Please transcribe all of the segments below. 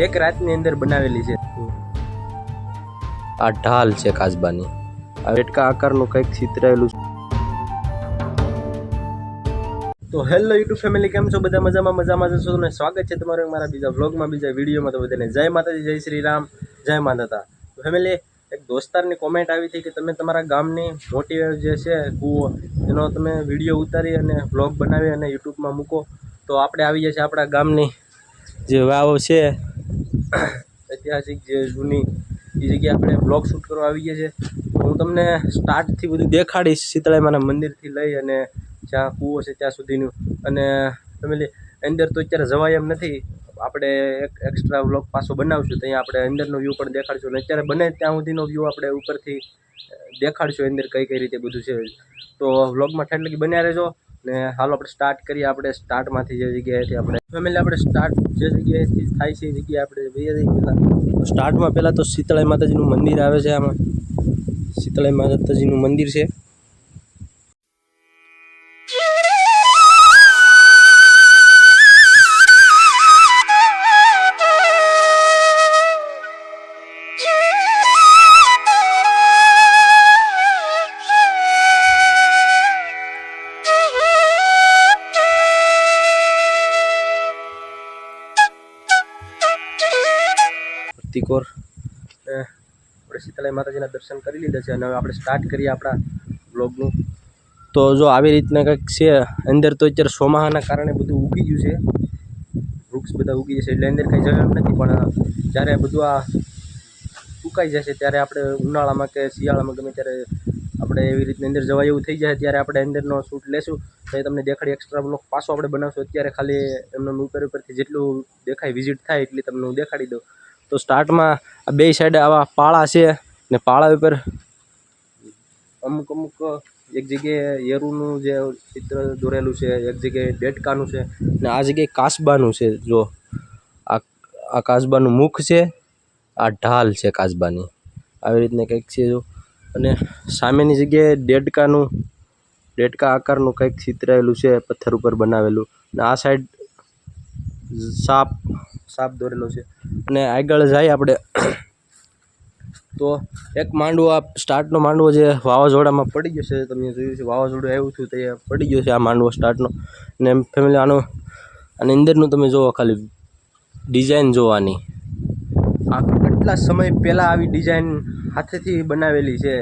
એક રાતની અંદર બનાવેલી છે। આ ઢાલ છે કાચબાની, આ વેટકા આકારનું કંઈક ચિતરાયેલું। તો હેલો યુટ્યુબ ફેમિલી, કેમ છો બધા? મજામાં જશો ને? સ્વાગત છે તમારું મારા બીજા વ્લોગમાં, બીજા વિડીયોમાં। તો બધાને જય માતાજી, જય શ્રી રામ, જય માતા। તો ફેમિલી, એક દોસ્તારની કોમેન્ટ આવી હતી કે તમે તમારા ગામની મોટી જે છે કૂવો, એનો તમે વિડીયો ઉતારી અને વ્લોગ બનાવી અને યુટ્યુબમાં મૂકો। તો આપણે આવી જાય છે આપણા ગામની જે વાવ છે, ઐતિહાસિક જે જૂની, એ જગ્યાએ આપણે બ્લોગ શૂટ કરવા આવી ગયા છે। તો હું તમને સ્ટાર્ટથી બધું દેખાડીશ, શીતળામાના મંદિરથી લઈ અને જ્યાં કૂવો છે ત્યાં સુધીનું। અને ફેમિલી, અંદર તો અત્યારે જવાય એમ નથી, આપણે એક એક્સ્ટ્રા વ્લોગ પાછો બનાવશું, તો અહીંયા આપણે અંદરનો વ્યૂ પણ દેખાડશું। અને અત્યારે બને ત્યાં સુધીનો વ્યૂ આપણે ઉપરથી દેખાડશું, અંદર કઈ રીતે બધું છે। તો વ્લોગમાં ઠેઠ લગી બન્યા રહેજો ને। હાલો આપણે સ્ટાર્ટ કરીએ। આપણે સ્ટાર્ટમાંથી જે જગ્યાએથી આપણે ફેમિલી આપણે સ્ટાર્ટ જે જગ્યાએથી થાય છે એ જગ્યાએ આપણે જઈએ છીએ। પહેલાં સ્ટાર્ટમાં પહેલાં તો શીતળાઈ માતાજીનું મંદિર આવે છે। આમાં શીતળાઈ માતાજીનું મંદિર છે। તિકોર આપણે શીતળાઈ માતાજીના દર્શન કરી લીધા છે અને હવે આપણે સ્ટાર્ટ કરીએ આપણા બ્લોગનું। તો જો આવી રીતના કંઈક છે અંદર। તો અત્યારે ચોમાસાના કારણે બધું ઉગી ગયું છે, વૃક્ષ બધા ઉગી જશે એટલે અંદર કંઈ જવા એમ નથી। પણ જ્યારે બધું આ સુકાઈ જશે ત્યારે આપણે ઉનાળામાં કે શિયાળામાં ગમે ત્યારે આપણે એવી રીતની અંદર જવા એવું થઈ જાય ત્યારે આપણે અંદરનો શૂટ લેશું, તો એ તમને દેખાડી એક્સ્ટ્રા બ્લોગ પાછો આપણે બનાવશું। અત્યારે ખાલી એમનો ઉપરથી જેટલું દેખાય વિઝિટ થાય એટલી તમને હું દેખાડી દઉં। તો સ્ટાર્ટમાં આ બે સાઈડ આવા પાળા છે ને પાળા ઉપર અમુક એક જગ્યાએ યરુનું જે ચિત્ર દોરેલું છે, એક જગ્યાએ ડેટકાનું છે ને આ જગ્યાએ કાચબાનું છે। જો આ કાચબાનું મુખ છે, આ ઢાલ છે કાચબાની, આવી રીતના કંઈક છે જો। અને સામેની જગ્યાએ ડેટકા આકારનું કંઈક ચિતરાયેલું છે, પથ્થર ઉપર બનાવેલું। અને આ સાઈડ સાપ દોરેલો છે। અને આગળ જાય આપણે તો એક માંડવો, આ સ્ટાર્ટનો માંડવો જે વાવાઝોડામાં પડી ગયો છે, તમે જોયું છે વાવાઝોડું આવ્યું હતું તે પડી ગયો છે આ માંડવો સ્ટાર્ટનો। ને ફેમિલી આની અંદરનું તમે જુઓ, ખાલી ડિઝાઇન જોવાની, આ કેટલા સમય પહેલાં આવી ડિઝાઇન હાથેથી બનાવેલી છે,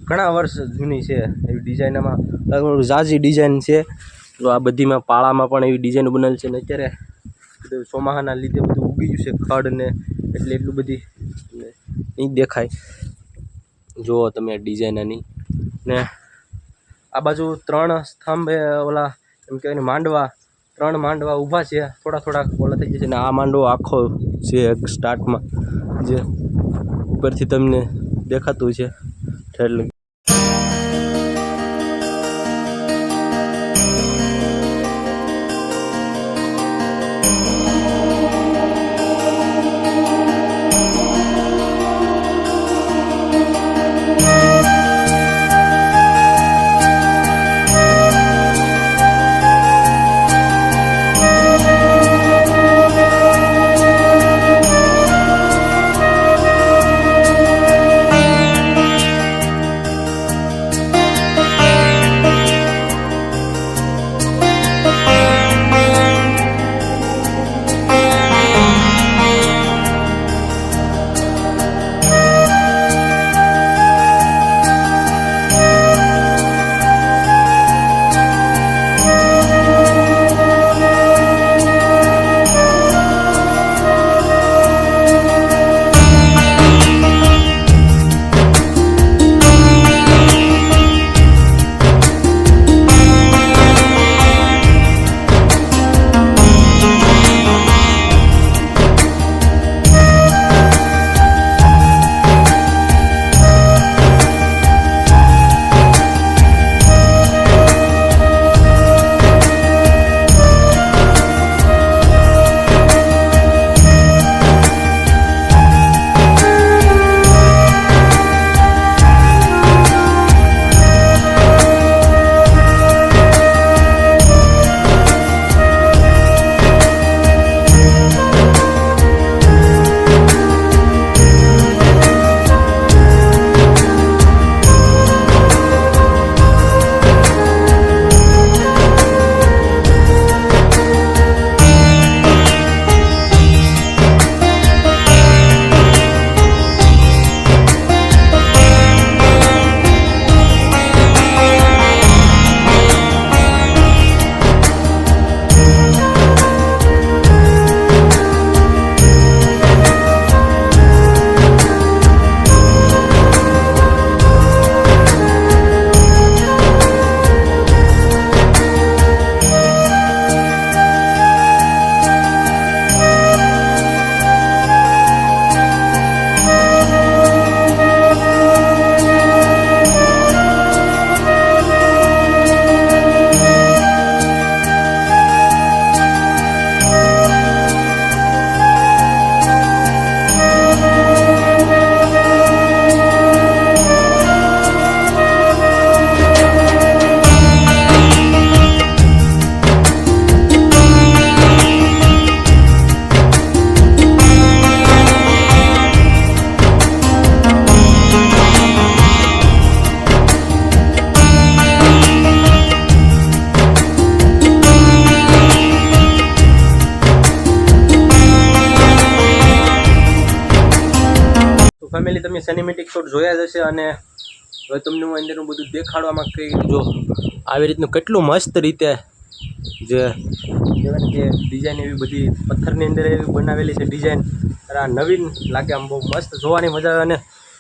ઘણા વર્ષ જૂની છે એવી ડિઝાઇન। આમાં ઝાઝી ડિઝાઇન છે। તો આ બધીમાં પાળામાં પણ એવી ડિઝાઇન બનેલી છે ને અત્યારે ચોમાસાના લીધે બધું ઉગી ગયું છે ખડ ને, એટલે એટલું બધી નહીં દેખાય। જુઓ તમે ડિઝાઇન આની। ને આ બાજુ 3 સ્તંભ ઓલા એમ કહેવાય ને માંડવા, 3 માંડવા ઊભા છે, થોડા ઓલા થઈ જશે। ને આ માંડવો આખો છે એક સ્ટાર્ટમાં જે ઉપરથી તમને દેખાતું છે ઠેર લગી। ફેમિલી તમે સિનેમેટિક શોટ જોયા જ હશે અને હવે તમને હું અંદરનું બધું દેખાડવામાં કંઈ જો આવી રીતનું કેટલું મસ્ત રીતે જે કહેવાય ને કે ડિઝાઇન એવી બધી પથ્થરની અંદર એવી બનાવેલી છે ડિઝાઇન આ નવીન લાગે આમ બહુ મસ્ત જોવાની મજા આવે અને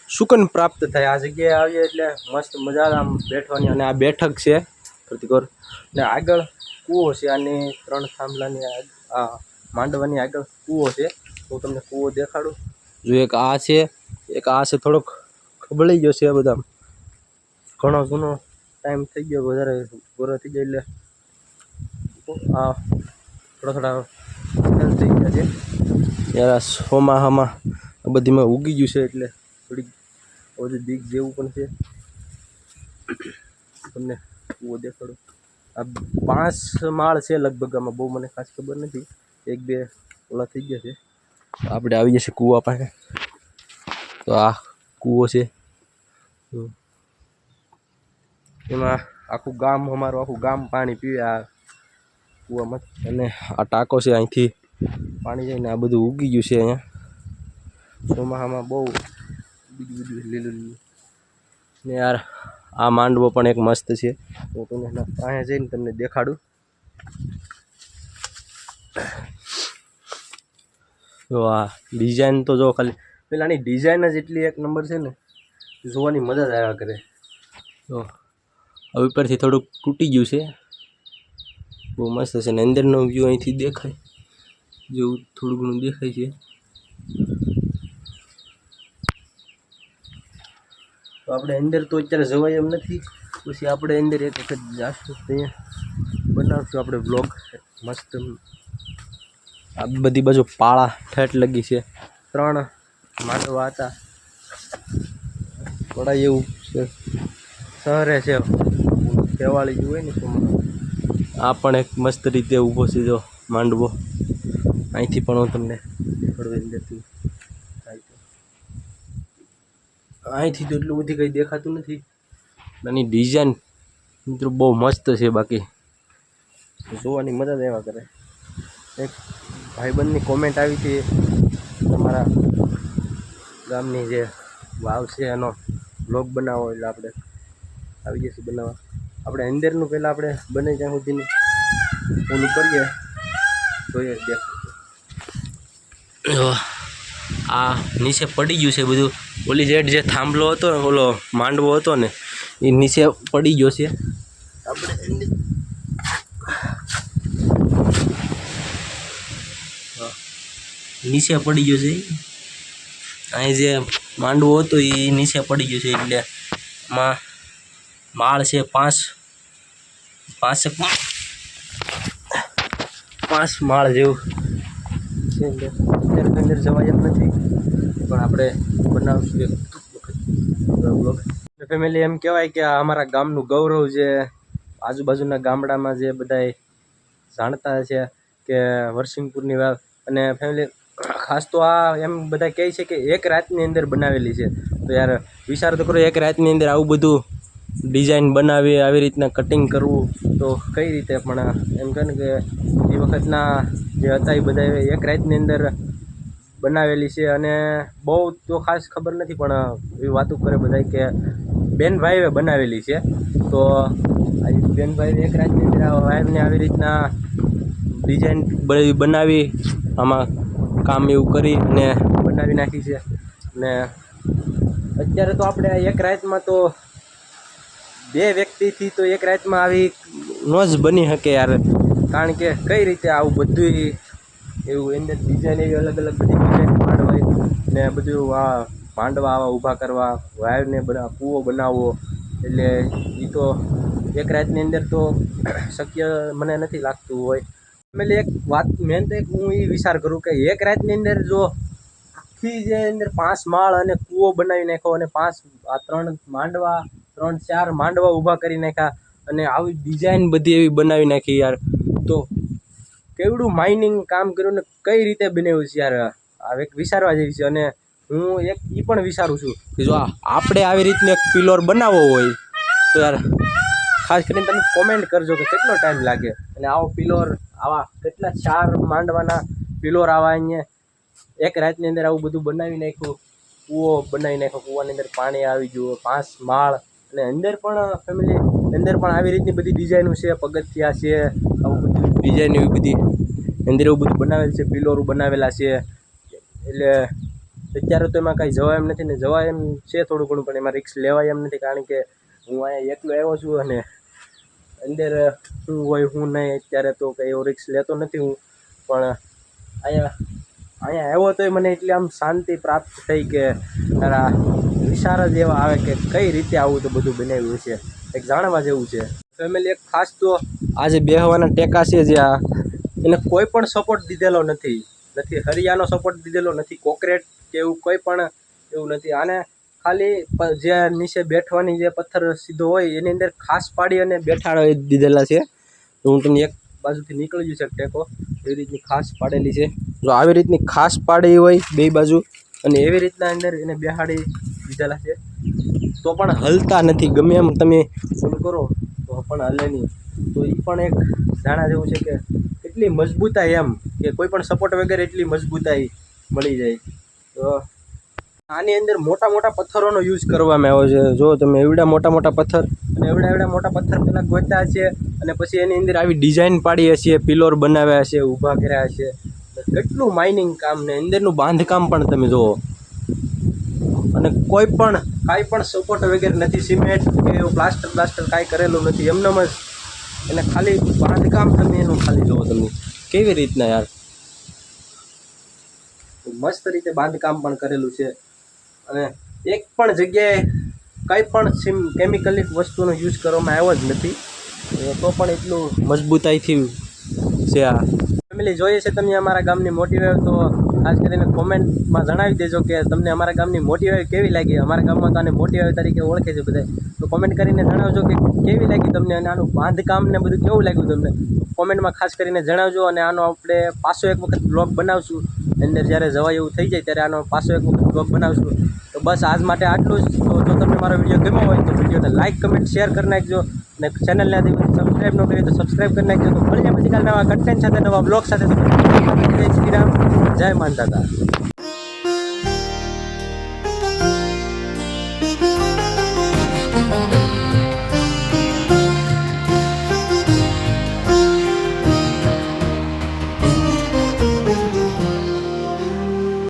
સુકન પ્રાપ્ત થાય આ જગ્યાએ આવીએ એટલે મસ્ત મજા આમ બેઠવાની અને આ બેઠક છે પ્રતિકોર ને આગળ કૂવો છે આની 3 થાંભલાની આ માંડવાની આગળ કૂવો છે હું તમને કૂવો દેખાડું જો એક આ છે થોડોક ખબળી ગયો છે બધા ઘણો જૂનો ટાઈમ થઈ ગયો વધારે પૂરો થઈ ગયો એટલે આ થોડા થઈ ગયા છે યાર ચોમાસામાં આ બધીમાં ઉગી ગયું છે એટલે થોડીક બધું બીક જેવું પણ છે તમને કૂવો દેખાડું આ 5 માળ છે લગભગ આમાં બહુ મને ખાસ ખબર નથી 1-2 ઓલા થઈ ગયા છે આપણે આવી જશે કૂવા પાસે તો આ કૂવો છે એમાં અમારું આખું ગામ પાણી પીવે આ કૂવામાં અને આ ટાંકો છે અહીંથી પાણી જઈને આ બધું ઉગી ગયું છે અહીંયા ચોમાસામાં બહુ બીજું લીલું ને યાર આ માંડવો પણ એક મસ્ત છે હું તમને અહીંયા જઈને તમને દેખાડું તો આ ડિઝાઇન તો જો ખાલી પેલાની ડિઝાઇન જ એટલી એક નંબર છે ને જોવાની મજા જ આવ્યા કરે તો હવે ઉપરથી થોડુંક તૂટી ગયું છે બહુ મસ્ત છે ને અંદરનો વ્યૂ અહીંથી દેખાય જેવું થોડું ઘણું દેખાય છે તો આપણે અંદર તો અત્યારે જવાય એમ નથી પછી આપણે અંદર એક વખત જાશું ત્યાં બનાવશું આપણે બ્લોગ મસ્ત આ બધી બાજુ પાળા ઠેઠ લગી છે 3 માંડવા હતા થોડા એવું છે શહેરે છે કેવાળી જેવું હોય ને આ પણ એક મસ્ત રીતે ઊભો છે જો માંડવો અહીંથી પણ હું તમને અંદરથી અહીંથી તો એટલું બધી કંઈ દેખાતું નથી આની ડિઝાઇન મિત્રો બહુ મસ્ત છે બાકી જોવાની મજા જ આવ્યા કરે એક ભાઈબંધની કોમેન્ટ આવી હતી તમારા ગામની જે વાવ છે એનો બ્લોગ બનાવો એટલે આપણે આવી જઈશું બનાવવા આપણે અંદરનું પહેલાં આપણે બને ત્યાં સુધીનું ઓલું કરીએ જોઈએ દેખ આ નીચે પડી ગયું છે બધું ઓલી જેડ જે થાંભલો હતો ને ઓલો માંડવો હતો ને એ નીચે પડી ગયો છે આપણે નીચે પડી ગયો છે અહીં જે માંડવો હતો એ નીચે પડી ગયો છે એટલે એમાં માળ છે 5 માળ જેવું છે અંદર જવાય એમ નથી પણ આપણે બનાવશું એક બ્લોગ ફેમિલી એમ કહેવાય કે આ અમારા ગામનું ગૌરવ જે આજુબાજુના ગામડામાં જે બધાય જાણતા છે કે વરસિંગપુરની વાવ અને ફેમિલી ખાસ તો આ એમ બધા કહે છે કે એક રાતની અંદર બનાવેલી છે તો યાર વિચાર તો કરો એક રાતની અંદર આવું બધું ડિઝાઇન બનાવી આવી રીતના કટિંગ કરવું તો કઈ રીતે પણ એમ કહે ને કે એ વખતના જે હતા એ બધા એક રાતની અંદર બનાવેલી છે અને બહુ તો ખાસ ખબર નથી પણ એવી વાતો કરે બધા કે બેનભાઈએ બનાવેલી છે તો આ બેનભાઈએ એક રાતની અંદર વાયરને આવી રીતના ડિઝાઇન બનાવી આમાં કામ એવું કરી અને બનાવી નાખી છે ને અત્યારે તો આપણે એક રાતમાં તો 2 વ્યક્તિથી તો એક રાતમાં આવી ન જ બની શકે યાર કારણ કે કઈ રીતે આવું બધું એવું અંદર ડિઝાઇન એવી અલગ અલગ બધી ડિઝાઇન માંડવાય ને બધું આ માંડવા આવા ઊભા કરવા વાયરને કૂવો બનાવવો એટલે એ તો એક રાતની અંદર તો શક્ય મને નથી લાગતું હોય એટલે એક વાત મેન તો એક હું એ વિચાર કરું કે એક રાતની અંદર જો આખી જે અંદર 5 માળ અને કૂવો બનાવી નાખો અને 3 4 માંડવા ઊભા કરી નાખ્યા અને આવી ડિઝાઇન બધી એવી બનાવી નાખી યાર તો કેવડું માઇનિંગ કામ કર્યું ને કઈ રીતે બનાવ્યું છે યાર આ એક વિચારવા જેવી છે અને હું એક એ પણ વિચારું છું કે જો આપણે આવી રીતનો એક પિલોર બનાવવો હોય તો યાર ખાસ કરીને તમે કોમેન્ટ કરજો કે કેટલો ટાઈમ લાગે અને આવો પિલોર આવા કેટલા 4 માંડવાના પિલોર આવા અહીંયા એક રાતની અંદર આવું બધું બનાવી નાખ્યું કૂવો બનાવી નાખ્યો, કૂવાની અંદર પાણી આવી ગયું, 5 માળ, અને અંદર પણ ફેમિલી અંદર પણ આવી રીતની બધી ડિઝાઇનો છે, પગથિયા છે, આવું બધું ડિઝાઇન એવી બધી અંદર એવું બધું બનાવેલ છે, પિલોરું બનાવેલા છે. એટલે અત્યારે તો એમાં કાંઈ જવાય એમ નથી ને, જવાય એમ છે થોડું ઘણું, પણ એમાં રિસ્ક લેવાય એમ નથી, કારણ કે હું અહીંયા એકલો આવ્યો છું અને અંદર શું હોય શું નહીં અત્યારે તો કંઈ એવો રિસ્ક લેતો નથી હું. પણ અહીંયા આવ્યો તો મને એટલે આમ શાંતિ પ્રાપ્ત થઈ કે તારા વિચાર જ એવા આવે કે કઈ રીતે આવું તો બધું બનાવ્યું છે, એક જાણવા જેવું છે. ફેમિલી એક ખાસ તો આ જે બેહવાના ટેકા છે જે એને કોઈ પણ સપોર્ટ દીધેલો નથી, હરિયાનો સપોર્ટ દીધેલો નથી, કોન્ક્રીટ કે એવું કોઈ પણ એવું નથી. આને ખાલી જે નીચે બેઠવાની જે પથ્થર સીધો હોય એની અંદર ખાસ પાડી અને બેઠાડી દીધેલા છે. તો હું તમને એક બાજુથી નીકળી ગયું છે ટેકો, એવી રીતની ખાસ પાડેલી છે. જો આવી રીતની ખાસ પાડી હોય બે બાજુ અને એવી રીતના અંદર એને બેહાડી દીધેલા છે, તો પણ હલતા નથી, ગમે એમ તમે ફોન કરો તો પણ હલે નહીં. તો એ પણ એક જાણા જેવું છે કે કેટલી મજબૂતાઈ, એમ કે કોઈ પણ સપોર્ટ વગેરે એટલી મજબૂતાઈ મળી જાય. તો આની અંદર મોટા મોટા પથ્થરોનો યુઝ કરવામાં આવ્યો છે. જો તમે એવડા મોટા પથ્થર અને એવડા મોટા પથ્થર પહેલાં ગોત્યા છે અને પછી એની અંદર આવી ડિઝાઇન પાડી હશે, પિલોર બનાવ્યા છે, ઊભા કર્યા છે. કેટલું માઇનિંગ કામ ને અંદરનું બાંધકામ પણ તમે જુઓ, અને કોઈ પણ કાંઈ પણ સપોર્ટ વગેરે નથી, સિમેન્ટ કે એવું પ્લાસ્ટર કાંઈ કરેલું નથી, એમનેમ જ એને ખાલી બાંધકામ તમે એનું ખાલી જુઓ તમે કેવી રીતના યાર મસ્ત રીતે બાંધકામ પણ કરેલું છે. અને એક પણ જગ્યાએ કંઈ પણ કેમિકલિક વસ્તુનો યુઝ કરવામાં આવ્યો જ નથી, તો પણ એટલું મજબૂતાઈથી છે. આ ફેમિલી જોઈએ છે તમે અમારા ગામની મોટી વેવ, તો ખાસ કરીને કોમેન્ટમાં જણાવી દેજો કે તમને અમારા ગામની મોટી વેવ કેવી લાગી. અમારા ગામમાં તો આને મોટી વેવ તરીકે ઓળખે છે બધા, તો કોમેન્ટ કરીને જણાવજો કે કેવી લાગી તમને, અને આનું બાંધકામ ને બધું કેવું લાગ્યું તમને કોમેન્ટમાં ખાસ કરીને જણાવજો. અને આનો આપણે પાછો એક વખત બ્લોગ બનાવશું, અંદર જ્યારે જવાય એવું થઈ જાય ત્યારે આનો પાછો એક વખત બ્લોગ બનાવશું. તો બસ આજ માટે આટલું જ. તો જો તમને મારો વિડીયો ગમ્યો હોય તો વિડીયોને લાઇક કમેન્ટ શેર કરી નાખજો, અને ચેનલને સબસ્ક્રાઈબ ન કરી તો સબસ્ક્રાઈબ કરી નાખજો. તો મળીએ પછી કાલે નવા કન્ટેન્ટ સાથે, નવા બ્લોગ સાથે. જય શ્રી રામ, જય માનદાતા.